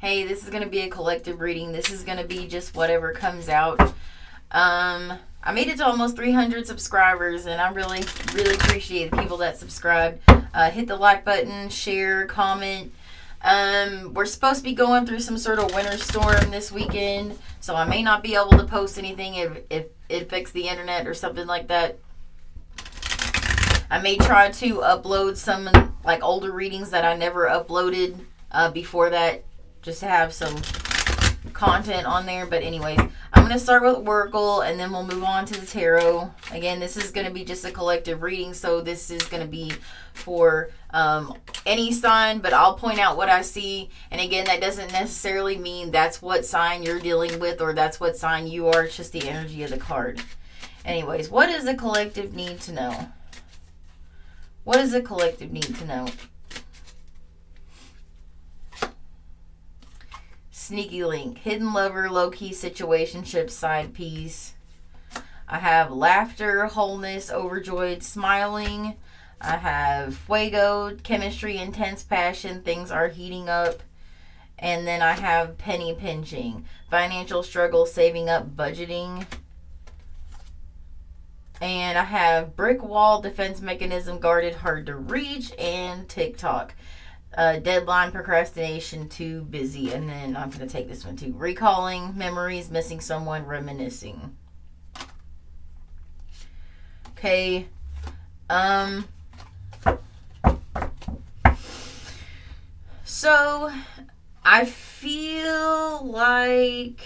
Hey, this is going to be a collective reading. This is going to be just whatever comes out. I made it to almost 300 subscribers, and I really, really appreciate the people that subscribed. Hit the like button, share, comment. We're supposed to be going through some sort of winter storm this weekend, so I may not be able to post anything if it affects the internet or something like that. I may try to upload some like older readings that I never uploaded before that, just to have some content on there. But anyways, I'm going to start with Oracle, and then we'll move on to the Tarot. Again, this is going to be just a collective reading, so this is going to be for any sign, but I'll point out what I see. And again, that doesn't necessarily mean that's what sign you're dealing with or that's what sign you are. It's just the energy of the card. Anyways, what does the collective need to know? What does the collective need to know? Sneaky link, hidden lover, low-key situationship, side piece. I have laughter, wholeness, overjoyed, smiling. I have fuego, chemistry, intense passion, things are heating up. And then I have penny pinching, financial struggle, saving up, budgeting. And I have brick wall, defense mechanism, guarded, hard to reach, and TikTok. Deadline, procrastination, too busy. And then I'm going to take this one too. Recalling memories, missing someone, reminiscing. Okay. So I feel like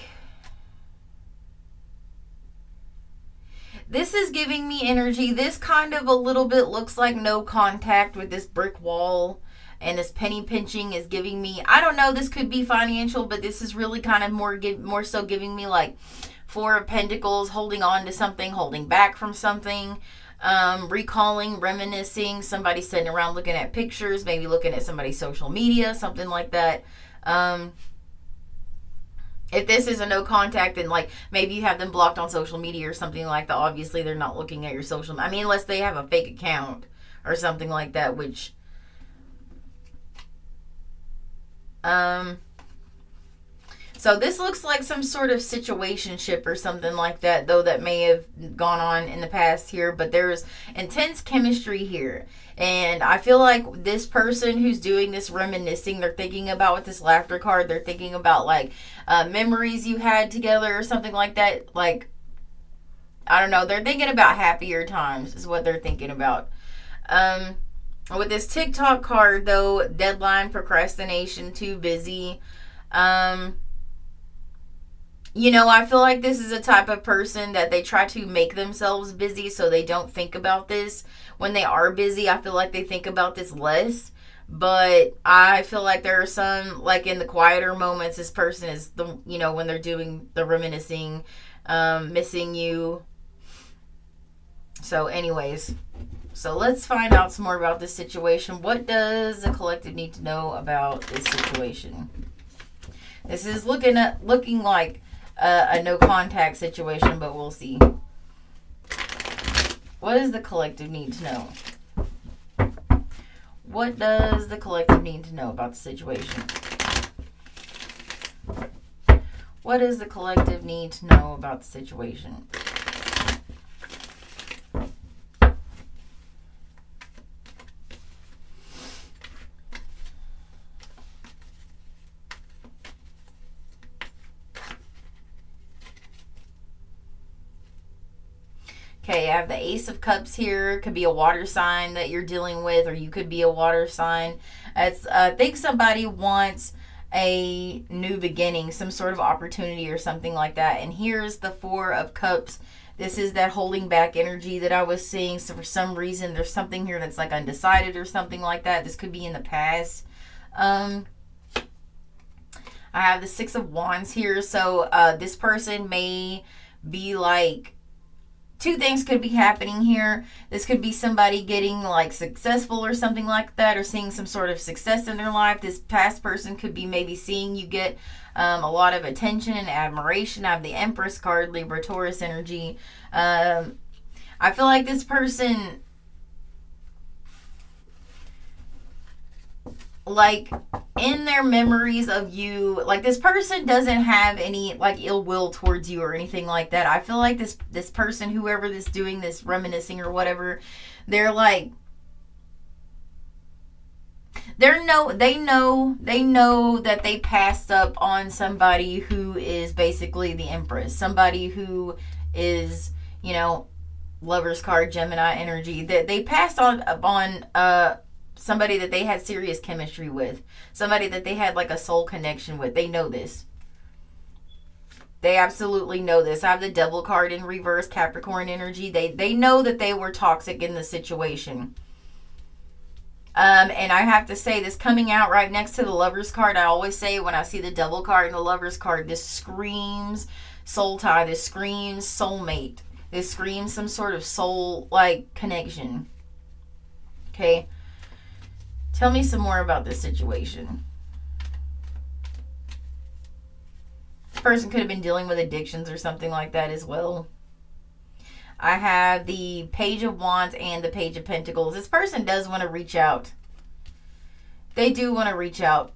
this is giving me energy. This kind of a little bit looks like no contact with this brick wall. And this penny pinching is giving me, I don't know, this could be financial, but this is really kind of more so giving me like Four of Pentacles, holding on to something, holding back from something, recalling, reminiscing, somebody sitting around looking at pictures, maybe looking at somebody's social media, something like that. If this is a no contact, and like maybe you have them blocked on social media or something like that, obviously they're not looking at your social, I mean, unless they have a fake account or something like that, which so this looks like some sort of situationship or something like that, though, that may have gone on in the past here, but there's intense chemistry here. And I feel like this person who's doing this reminiscing, they're thinking about, with this laughter card, they're thinking about like memories you had together or something like that. Like, I don't know, they're thinking about happier times is what they're thinking about. With this TikTok card, though, deadline, procrastination, too busy. You know, I feel like this is a type of person that they try to make themselves busy so they don't think about this. When they are busy, I feel like they think about this less. But I feel like there are some, like in the quieter moments, this person is, when they're doing the reminiscing, missing you. So anyways, so let's find out some more about this situation. What does the collective need to know about this situation? This is looking like a no contact situation, but we'll see. What does the collective need to know? What does the collective need to know about the situation? What does the collective need to know about the situation? Okay, I have the Ace of Cups here. It could be a water sign that you're dealing with, or you could be a water sign. I think somebody wants a new beginning, some sort of opportunity or something like that. And here's the Four of Cups. This is that holding back energy that I was seeing. So for some reason, there's something here that's like undecided or something like that. This could be in the past. I have the Six of Wands here. So this person may be like, two things could be happening here. This could be somebody getting like successful or something like that, or seeing some sort of success in their life. This past person could be maybe seeing you get a lot of attention and admiration. I have the Empress card, Libra, Taurus energy. I feel like this person like in their memories of you, like this person doesn't have any like ill will towards you or anything like that. I feel like this person, whoever this doing this reminiscing or whatever, they're like they know that they passed up on somebody who is basically the Empress, somebody who is, you know, Lover's card, Gemini energy, that they passed on upon somebody that they had serious chemistry with, somebody that they had like a soul connection with. They know this. They absolutely know this. I have the Devil card in reverse, Capricorn energy. They know that they were toxic in the situation. And I have to say, this coming out right next to the Lover's card, I always say when I see the Devil card and the Lover's card, this screams soul tie. This screams soulmate. This screams some sort of soul like connection. Okay. Tell me some more about this situation. This person could have been dealing with addictions or something like that as well. I have the Page of Wands and the Page of Pentacles. This person does want to reach out. They do want to reach out.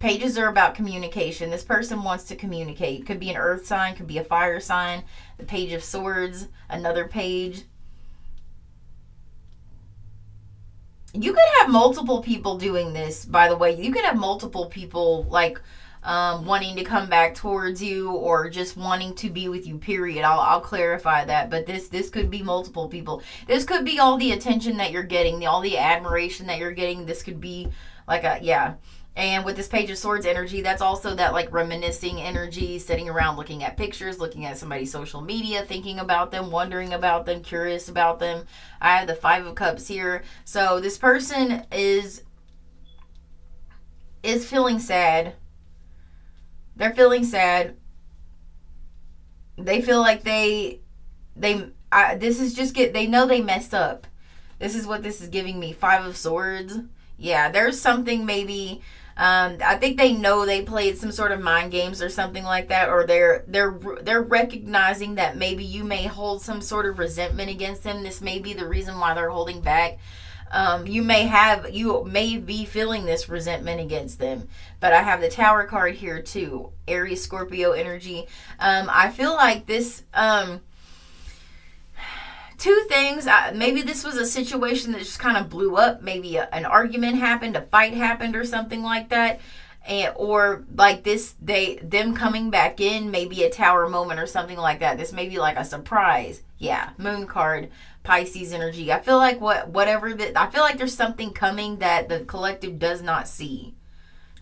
Pages are about communication. This person wants to communicate. Could be an earth sign, could be a fire sign. The Page of Swords, another page. You could have multiple people doing this, by the way. You could have multiple people like wanting to come back towards you or just wanting to be with you, period. I'll clarify that, but this could be multiple people. This could be all the attention that you're getting, all the admiration that you're getting. This could be like a, yeah. And with this Page of Swords energy, that's also that like reminiscing energy, sitting around looking at pictures, looking at somebody's social media, thinking about them, wondering about them, curious about them. I have the Five of Cups here. So this person is feeling sad. They're feeling sad. They feel like they know they messed up. This is what this is giving me. Five of Swords. Yeah, there's something maybe. I think they know they played some sort of mind games or something like that, or they're recognizing that maybe you may hold some sort of resentment against them. This may be the reason why they're holding back. You may be feeling this resentment against them. But I have the Tower card here too. Aries, Scorpio energy. I feel like this, two things. Maybe this was a situation that just kind of blew up. Maybe an argument happened, a fight happened or something like that. Or like them coming back in, maybe a Tower moment or something like that. This may be like a surprise. Yeah, Moon card, Pisces energy. I feel like I feel like there's something coming that the collective does not see.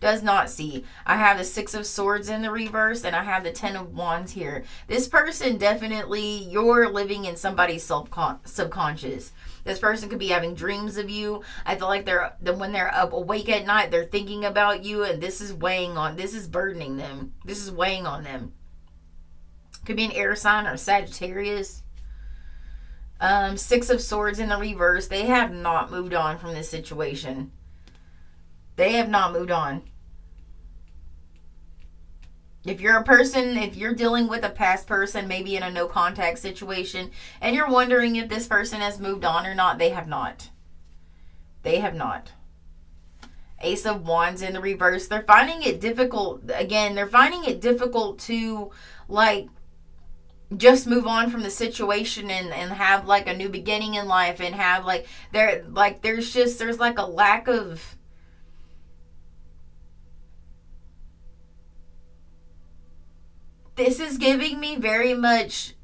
I have the Six of Swords in the reverse, and I have the Ten of Wands here. This person definitely, you're living in somebody's subconscious. This person could be having dreams of you. I feel like when they're up awake at night, they're thinking about you, and this is burdening them. This is weighing on them. Could be an air sign or Sagittarius. Six of Swords in the reverse. They have not moved on from this situation. They have not moved on. If you're dealing with a past person, maybe in a no contact situation, and you're wondering if this person has moved on or not, they have not. They have not. Ace of Wands in the reverse. They're finding it difficult. Again, they're finding it difficult to like just move on from the situation and have like a new beginning in life and have like there's like a lack of. This is giving me very much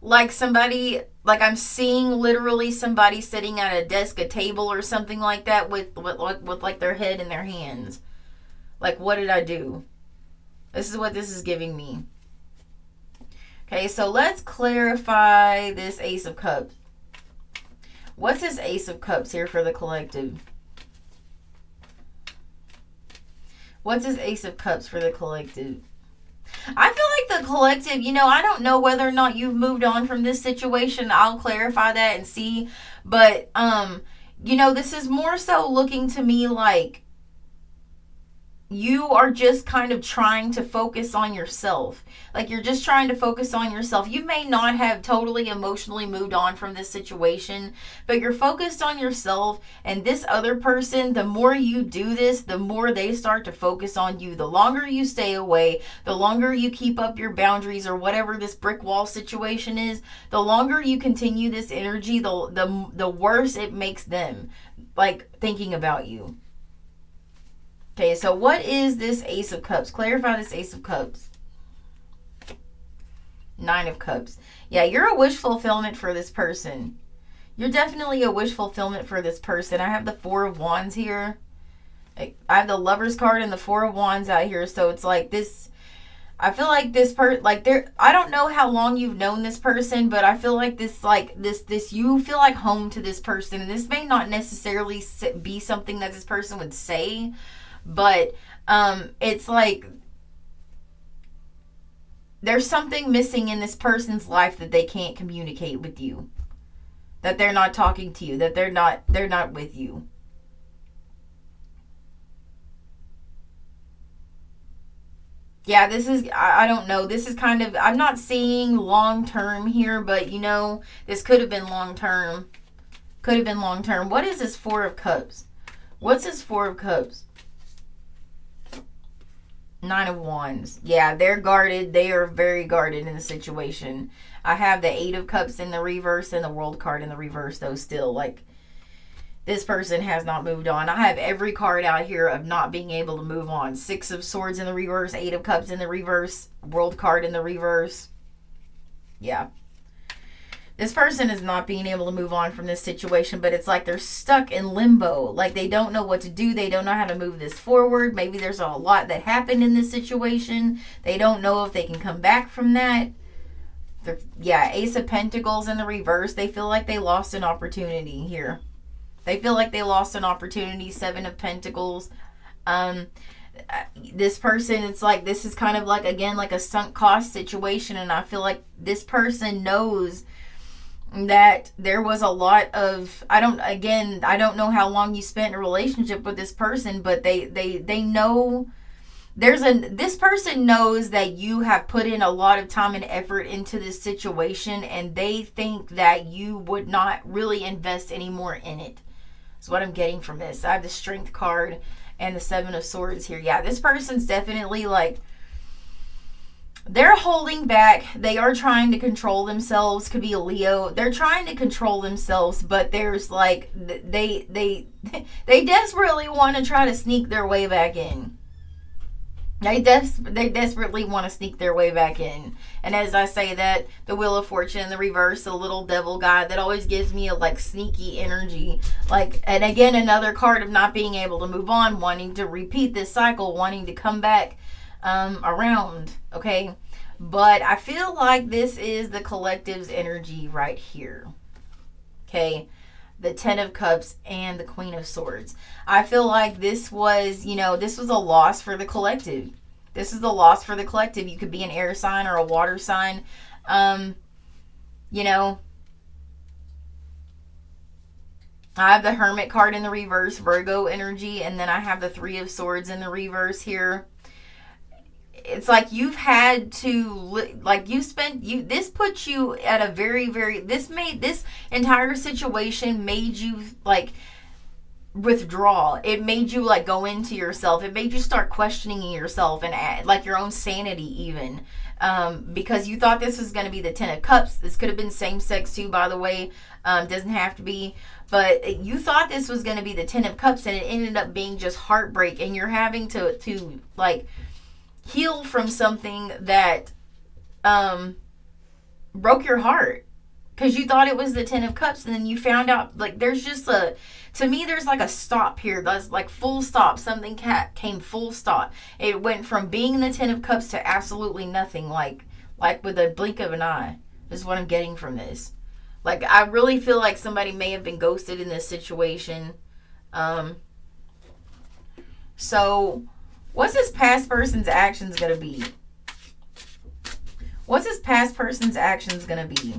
like somebody, like I'm seeing literally somebody sitting at a desk, a table or something like that with like their head in their hands. Like, what did I do? This is what this is giving me. Okay, so let's clarify this Ace of Cups. What's this Ace of Cups here for the collective? What's this Ace of Cups for the collective? I feel like the collective, I don't know whether or not you've moved on from this situation. I'll clarify that and see. But, this is more so looking to me like, you are just kind of trying to focus on yourself. Like, you're just trying to focus on yourself. You may not have totally emotionally moved on from this situation, but you're focused on yourself. And this other person, the more you do this, the more they start to focus on you. The longer you stay away, the longer you keep up your boundaries or whatever this brick wall situation is, the longer you continue this energy, the worse it makes them, like, thinking about you. Okay, so what is this Ace of Cups? Clarify this Ace of Cups. Nine of Cups. Yeah, you're a wish fulfillment for this person. You're definitely a wish fulfillment for this person. I have the Four of Wands here. I have the Lover's card and the Four of Wands out here. So it's like this. I feel like this I don't know how long you've known this person, but I feel like this, you feel like home to this person. And this may not necessarily be something that this person would say, but it's like there's something missing in this person's life that they can't communicate with you, that they're not talking to you, that they're not with you. Yeah, this is, I don't know, this is kind of, I'm not seeing long term here, but you know, this could have been long term. Could have been long term. What is this Four of Cups? What's this Four of Cups? Nine of Wands. Yeah, they're guarded. They are very guarded in the situation. I have the Eight of Cups in the reverse and the World card in the reverse, though, still. Like, this person has not moved on. I have every card out here of not being able to move on. Six of Swords in the reverse, Eight of Cups in the reverse, World card in the reverse. Yeah. This person is not being able to move on from this situation, but it's like they're stuck in limbo. Like, they don't know what to do. They don't know how to move this forward. Maybe there's a lot that happened in this situation. They don't know if they can come back from that. Yeah, Ace of Pentacles in the reverse. They feel like they lost an opportunity here. They feel like they lost an opportunity. Seven of Pentacles. This person, it's like, this is kind of like, again, like a sunk cost situation. And I feel like this person knows that there was a lot of, I don't know how long you spent in a relationship with this person, but they know this person knows that you have put in a lot of time and effort into this situation, and they think that you would not really invest any more in it. That's what I'm getting from this. I have the Strength card and the Seven of Swords here. Yeah, this person's definitely like, they're holding back. They are trying to control themselves. Could be a Leo. They're trying to control themselves, but there's like, they desperately want to try to sneak their way back in. They desperately want to sneak their way back in. And as I say that, the Wheel of Fortune in the reverse, the little devil guy, that always gives me a like sneaky energy. Like, and again, another card of not being able to move on, wanting to repeat this cycle, wanting to come back around. Okay, but I feel like this is the collective's energy right here. Okay, the Ten of Cups and the Queen of Swords. I feel like this was, this was a loss for the collective. This is the loss for the collective. You could be an air sign or a water sign. I have the Hermit card in the reverse, Virgo energy, and then I have the Three of Swords in the reverse here. It's like you've had to, like, this puts you at a very, very, this entire situation made you like withdraw. It made you like go into yourself. It made you start questioning yourself and like your own sanity even. Because you thought this was going to be the Ten of Cups. This could have been same sex too, by the way. Doesn't have to be. But you thought this was going to be the Ten of Cups, and it ended up being just heartbreak. And you're having to like heal from something that broke your heart, because you thought it was the Ten of Cups, and then you found out like there's just to me there's like a stop here. That's like full stop. Something came full stop. It went from being the Ten of Cups to absolutely nothing, like with a blink of an eye. This is what I'm getting from this. Like, I really feel like somebody may have been ghosted in this situation. So what's this past person's actions going to be? What's this past person's actions going to be?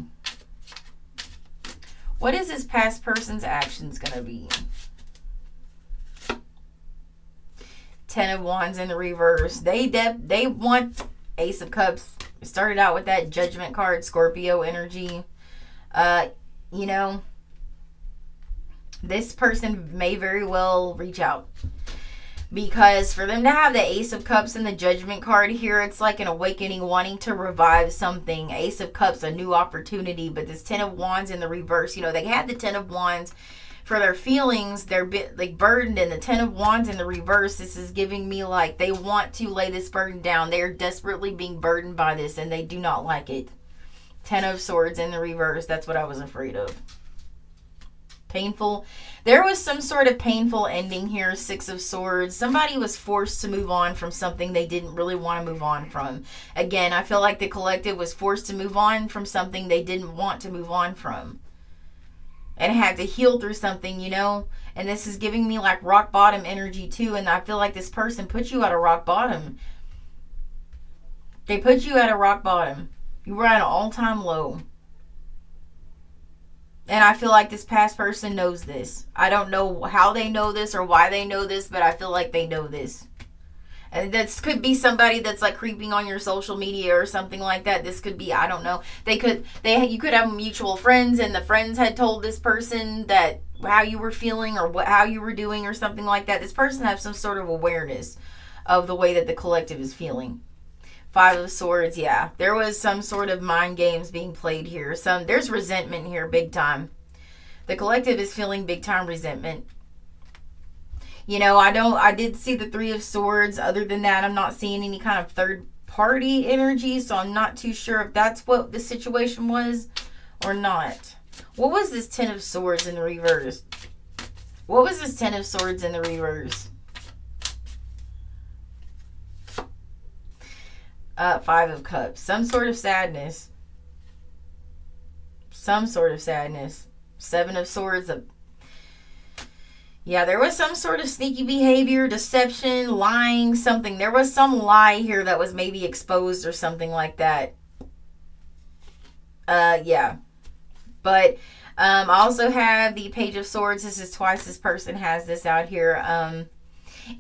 What is this past person's actions going to be? Ten of Wands in the reverse. They want Ace of Cups. Started out with that Judgment card, Scorpio energy. You know, this person may very well reach out. Because for them to have the Ace of Cups and the Judgment card here, it's like an awakening, wanting to revive something. Ace of Cups, a new opportunity. But this Ten of Wands in the reverse, you know, they had the Ten of Wands for their feelings. They're like burdened, and the Ten of Wands in the reverse, this is giving me like they want to lay this burden down. They are desperately being burdened by this, and they do not like it. Ten of Swords in the reverse, that's what I was afraid of. Painful. There was some sort of painful ending here. Six of Swords. Somebody was forced to move on from something they didn't really want to move on from. Again, I feel like the collective was forced to move on from something they didn't want to move on from. And had to heal through something, you know. And this is giving me like rock bottom energy too. And I feel like this person put you at a rock bottom. They put you at a rock bottom. You were at an all-time low. And I feel like this past person knows this. I don't know how they know this or why they know this, but I feel like they know this. And this could be somebody that's like creeping on your social media or something like that. This could be, I don't know. You could have mutual friends, and the friends had told this person that how you were feeling or how you were doing or something like that. This person has some sort of awareness of the way that the collective is feeling. Five of Swords, yeah. There was some sort of mind games being played here. There's resentment here, big time. The collective is feeling big time resentment. You know, I did see the Three of Swords. Other than that, I'm not seeing any kind of third party energy, so I'm not too sure if that's what the situation was or not. What was this Ten of Swords in the reverse? What was this Ten of Swords in the reverse? Five of Cups. Some sort of sadness. Some sort of sadness. Seven of Swords. Yeah, there was some sort of sneaky behavior, deception, lying, something. There was some lie here that was maybe exposed or something like that. Yeah. But I also have the Page of Swords. This is twice this person has this out here.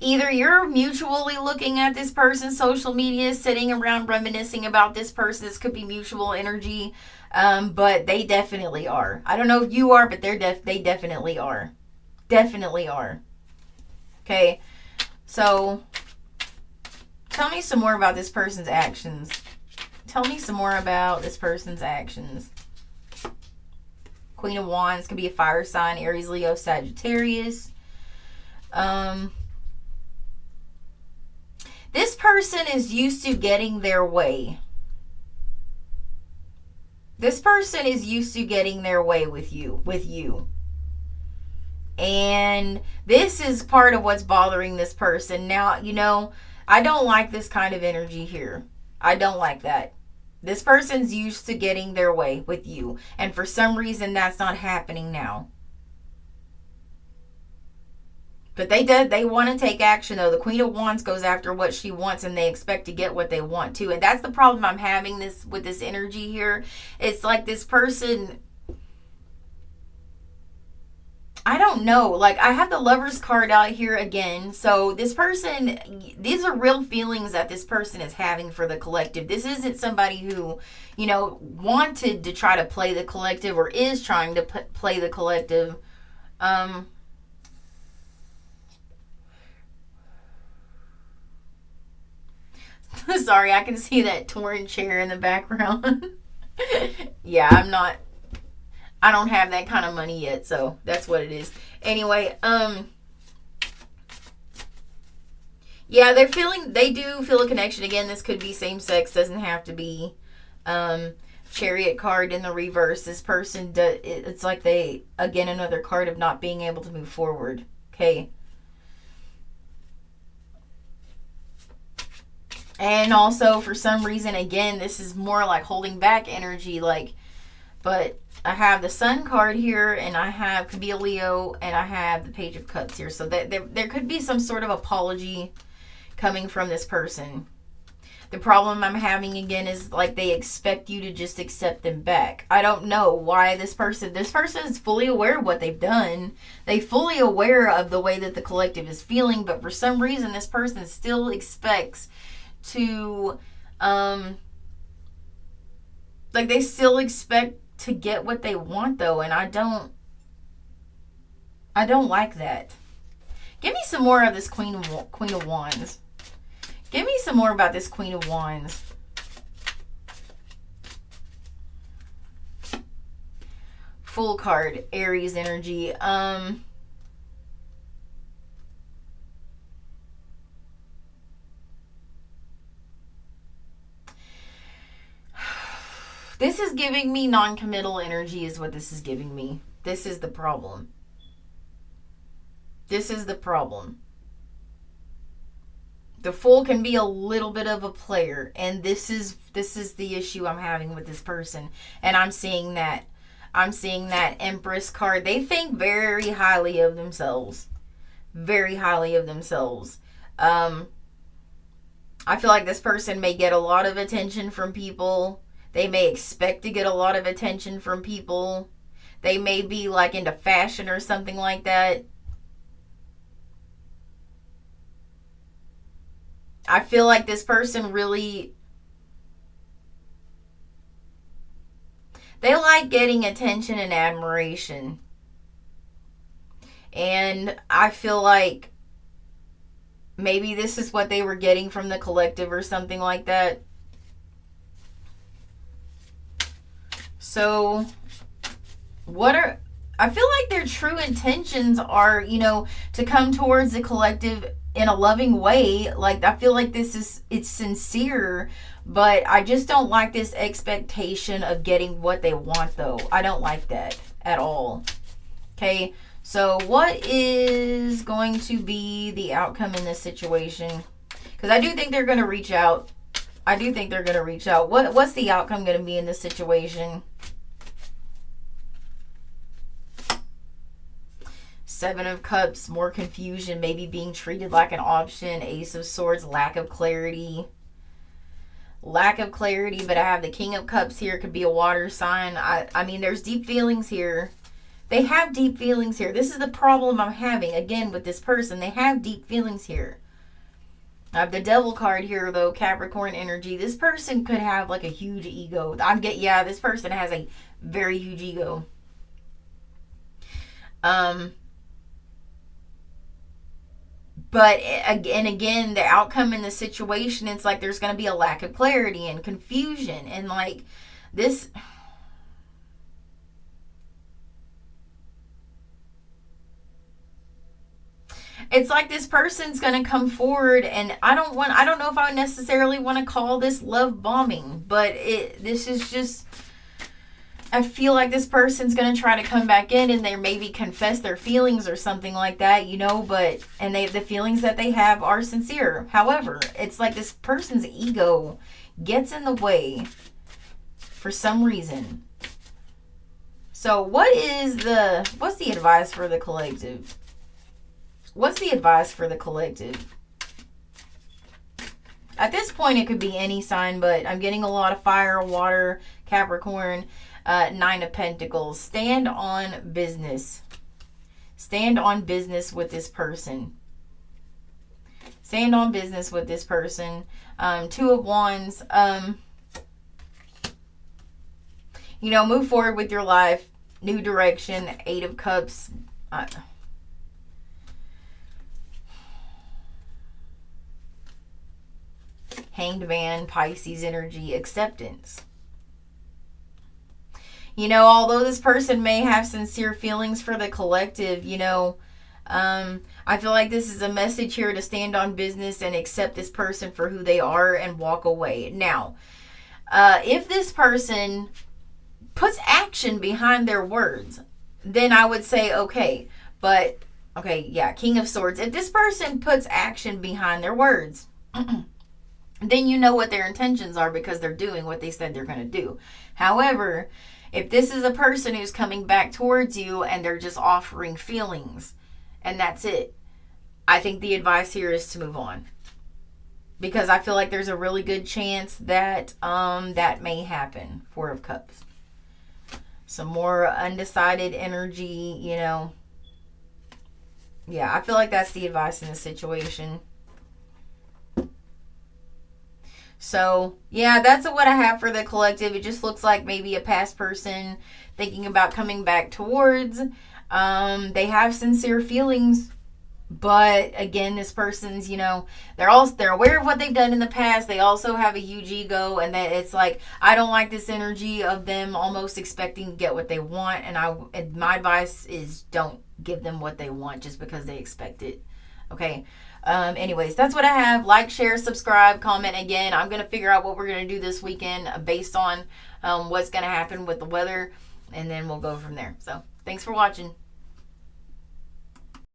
Either you're mutually looking at this person's social media, sitting around reminiscing about this person. This could be mutual energy, but they definitely are. I don't know if you are, but they definitely are. Definitely are. Okay, so tell me some more about this person's actions. Tell me some more about this person's actions. Queen of Wands could be a fire sign, Aries, Leo, Sagittarius. This person is used to getting their way. This person is used to getting their way with you. And this is part of what's bothering this person. Now, you know, I don't like this kind of energy here. I don't like that. This person's used to getting their way with you. And for some reason, that's not happening now. But they want to take action, though. The Queen of Wands goes after what she wants, and they expect to get what they want, too. And that's the problem I'm having with this energy here. It's like this person, I don't know. Like, I have the Lover's card out here again. So this person, these are real feelings that this person is having for the collective. This isn't somebody who, you know, wanted to try to play the collective or is trying to play the collective. Sorry, I can see that torn chair in the background. Yeah, I don't have that kind of money yet, so that's what it is. Anyway, yeah, they do feel a connection. Again, this could be same sex, doesn't have to be. Chariot card in the reverse. This person, it's like again, another card of not being able to move forward. Okay. And also, for some reason, again, this is more like holding back energy, but I have the Sun card here, and I have, could be a Leo, and I have the Page of Cups here. So that there could be some sort of apology coming from this person. The problem I'm having again is like they expect you to just accept them back. I don't know why this person is fully aware of what they've done. They're fully aware of the way that the collective is feeling, but for some reason this person still expects to like they still expect to get what they want though, and I don't like that. Give me some more of this Queen of Wands. Give me some more about this Queen of Wands. Full card, Aries energy. This is giving me non-committal energy is what this is giving me. This is the problem. This is the problem. The Fool can be a little bit of a player, and this is the issue I'm having with this person. And I'm seeing that Empress card. They think very highly of themselves. Very highly of themselves. I feel like this person may get a lot of attention from people. They may expect to get a lot of attention from people. They may be like into fashion or something like that. I feel like this person really, they like getting attention and admiration. And I feel like maybe this is what they were getting from the collective or something like that. So, I feel like their true intentions are, to come towards the collective in a loving way. Like, I feel like it's sincere, but I just don't like this expectation of getting what they want, though. I don't like that at all. Okay, so what is going to be the outcome in this situation? Because I do think they're going to reach out. What's the outcome going to be in this situation? 7 of Cups, more confusion, maybe being treated like an option. Ace of Swords, lack of clarity. But I have the King of Cups here. Could be a water sign. I mean, there's deep feelings here. They have deep feelings here. This is the problem I'm having, again, with this person. They have deep feelings here. I have the Devil card here, though, Capricorn energy. This person could have, like, a huge ego. This person has a very huge ego. But again, the outcome in the situation, it's like there's going to be a lack of clarity and confusion. And like this, it's like this person's going to come forward, and I don't know if I would necessarily want to call this love bombing, but this is just, I feel like this person's going to try to come back in and they maybe confess their feelings or something like that, but the feelings that they have are sincere. However, it's like this person's ego gets in the way for some reason. So what's the advice for the collective? What's the advice for the collective? At this point, it could be any sign, but I'm getting a lot of fire, water, Capricorn. 9 of Pentacles. Stand on business. Stand on business with this person. Stand on business with this person. 2 of Wands. Move forward with your life. New direction. 8 of Cups. Hanged Man, Pisces energy, acceptance. Although this person may have sincere feelings for the collective, I feel like this is a message here to stand on business and accept this person for who they are and walk away. Now, if this person puts action behind their words, then I would say, okay. But, King of Swords. If this person puts action behind their words, then you know what their intentions are because they're doing what they said they're going to do. However, if this is a person who's coming back towards you and they're just offering feelings and that's it, I think the advice here is to move on. because I feel like there's a really good chance that that may happen. Four of Cups. Some more undecided energy, you know. Yeah, I feel like that's the advice in this situation. So, yeah, that's what I have for the collective. It just looks like maybe a past person thinking about coming back towards. They have sincere feelings, but again, this person's, you know, they're aware of what they've done in the past. They also have a huge ego, and that it's like, I don't like this energy of them almost expecting to get what they want. And my advice is, don't give them what they want just because they expect it. Okay. Anyways, that's what I have. Like, share, subscribe, comment. Again, I'm going to figure out what we're going to do this weekend based on what's going to happen with the weather, and then we'll go from there. So thanks for watching.